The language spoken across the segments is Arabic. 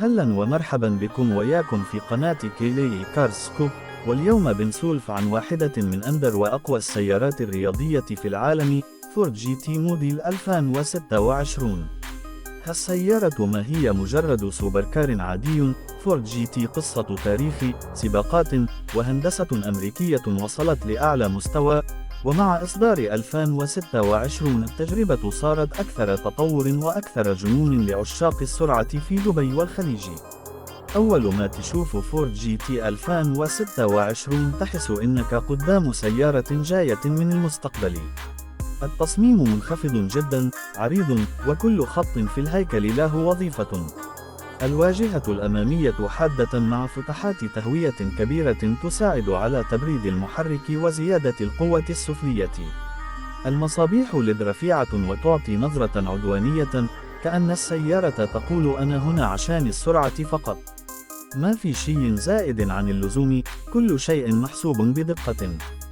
أهلا ومرحبا بكم وياكم في قناة كيلي كار سكوب، واليوم بنسولف عن واحدة من أندر وأقوى السيارات الرياضية في العالم، فورد جي تي موديل 2026. هالسيارة ما هي مجرد سوبركار عادي، فورد جي تي قصة تاريخ، سباقات، وهندسة أمريكية وصلت لأعلى مستوى. ومع إصدار 2026 التجربة صارت أكثر تطور وأكثر جنون لعشاق السرعة في دبي والخليج. أول ما تشوف فورد جي تي 2026 تحس إنك قدام سيارة جاية من المستقبل. التصميم منخفض جدا، عريض، وكل خط في الهيكل له وظيفة. الواجهة الأمامية حادة مع فتحات تهوية كبيرة تساعد على تبريد المحرك وزيادة القوة السفلية. المصابيح LED رفيعة وتعطي نظرة عدوانية، كأن السيارة تقول أنا هنا عشان السرعة فقط. ما في شيء زائد عن اللزوم، كل شيء محسوب بدقة.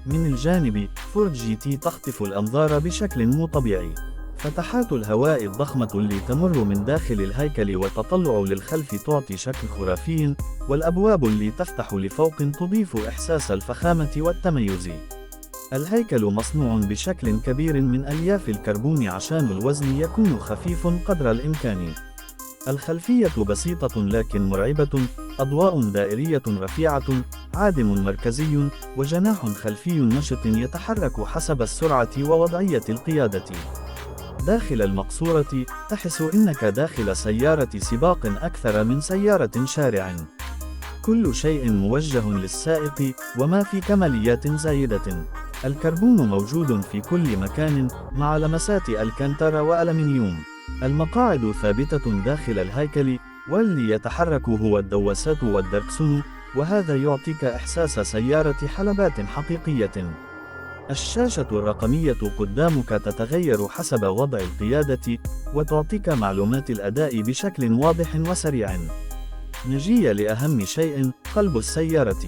من الجانب، فورد جي تي تخطف الأنظار بشكل مو طبيعي. فتحات الهواء الضخمة اللي تمر من داخل الهيكل وتطلع للخلف تعطي شكل خرافي، والأبواب اللي تفتح لفوق تضيف إحساس الفخامة والتميز. الهيكل مصنوع بشكل كبير من ألياف الكربون عشان الوزن يكون خفيف قدر الإمكان. الخلفية بسيطة لكن مرعبة، أضواء دائرية رفيعة، عادم مركزي، وجناح خلفي نشط يتحرك حسب السرعة ووضعية القيادة. داخل المقصورة تحس إنك داخل سيارة سباق أكثر من سيارة شارع. كل شيء موجه للسائق، وما في كماليات زايدة. الكربون موجود في كل مكان مع لمسات الكانتر وألمنيوم. المقاعد ثابتة داخل الهيكل، واللي يتحرك هو الدواسات والدركسون، وهذا يعطيك إحساس سيارة حلبات حقيقية. الشاشة الرقمية قدامك تتغير حسب وضع القيادة، وتعطيك معلومات الأداء بشكل واضح وسريع. نجي لأهم شيء، قلب السيارة.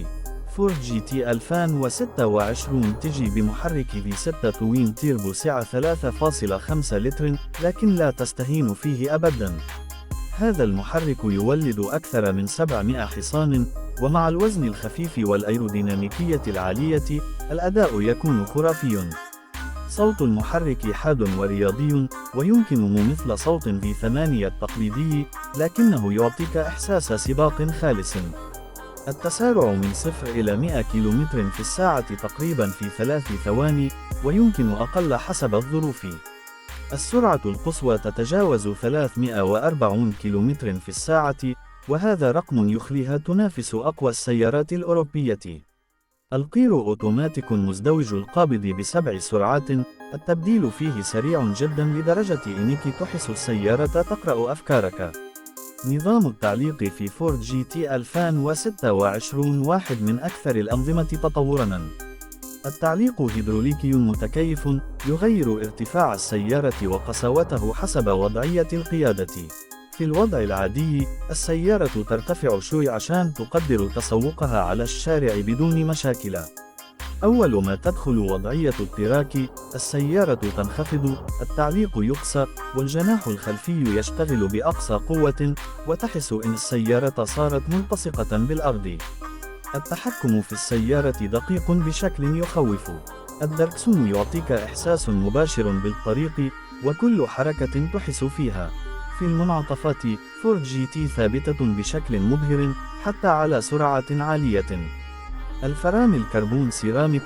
فورد جي تي 2026 تجي بمحرك V6 توين تيربو سعة 3.5 لتر، لكن لا تستهين فيه أبدا. هذا المحرك يولد أكثر من 700 حصان، ومع الوزن الخفيف والأيروديناميكية العالية، الأداء يكون خرافي. صوت المحرك حاد ورياضي، ويمكن مثل صوت V8 التقليدي، لكنه يعطيك إحساس سباق خالص. التسارع من 0 إلى 100 كم في الساعة تقريبا في 3 ثواني، ويمكن أقل حسب الظروف. السرعة القصوى تتجاوز 340 كم في الساعة، وهذا رقم يخليها تنافس أقوى السيارات الأوروبية. القير أوتوماتيك مزدوج القابض ب7 سرعات، التبديل فيه سريع جدا لدرجة إنك تحس السيارة تقرأ أفكارك. نظام التعليق في فورد جي تي 2026 واحد من أكثر الأنظمة تطوراً. التعليق هيدروليكي متكيف، يغير ارتفاع السيارة وقساوته حسب وضعية القيادة. في الوضع العادي، السيارة ترتفع شوي عشان تقدر تسوقها على الشارع بدون مشاكل. أول ما تدخل وضعية التراك، السيارة تنخفض، التعليق يقسى، والجناح الخلفي يشتغل بأقصى قوة، وتحس إن السيارة صارت ملتصقة بالأرض. التحكم في السيارة دقيق بشكل يخوف. الدركسون يعطيك إحساس مباشر بالطريق، وكل حركة تحس فيها. في المنعطفات، فورد جي تي ثابتة بشكل مبهر حتى على سرعة عالية. الفرامل كربون سيراميك،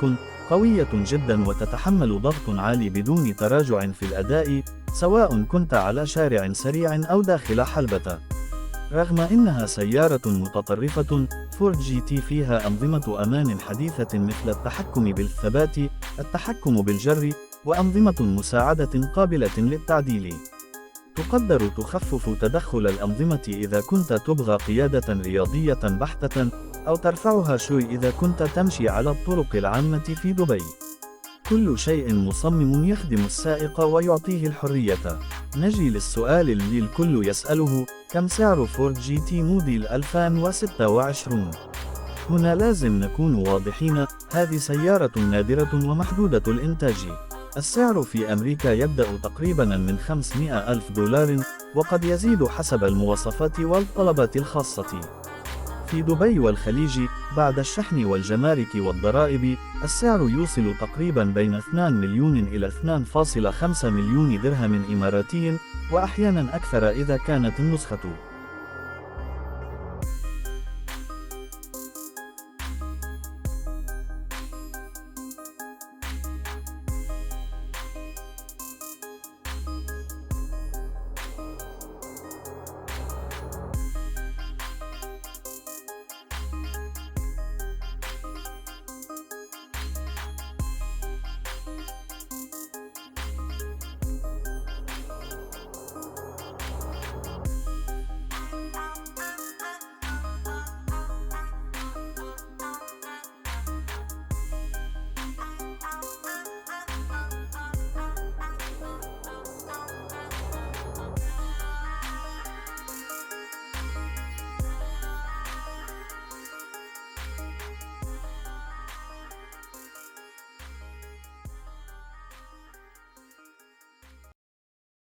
قوية جدا وتتحمل ضغط عالي بدون تراجع في الأداء، سواء كنت على شارع سريع أو داخل حلبة. رغم إنها سيارة متطرفة، فورد جي تي فيها أنظمة أمان حديثة مثل التحكم بالثبات، التحكم بالجر، وأنظمة مساعدة قابلة للتعديل. تقدر تخفف تدخل الأنظمة إذا كنت تبغى قيادة رياضية بحتة، أو ترفعها شوي إذا كنت تمشي على الطرق العامة في دبي. كل شيء مصمم يخدم السائق ويعطيه الحرية. نجي للسؤال اللي الكل يسأله، كم سعر فورد جي تي موديل 2026؟ هنا لازم نكون واضحين، هذه سيارة نادرة ومحدودة الإنتاج. السعر في أمريكا يبدأ تقريبا من 500 ألف دولار، وقد يزيد حسب المواصفات والطلبات الخاصة. في دبي والخليج، بعد الشحن والجمارك والضرائب، السعر يوصل تقريبا بين 2 مليون إلى 2.5 مليون درهم إماراتي، وأحيانا أكثر إذا كانت النسخة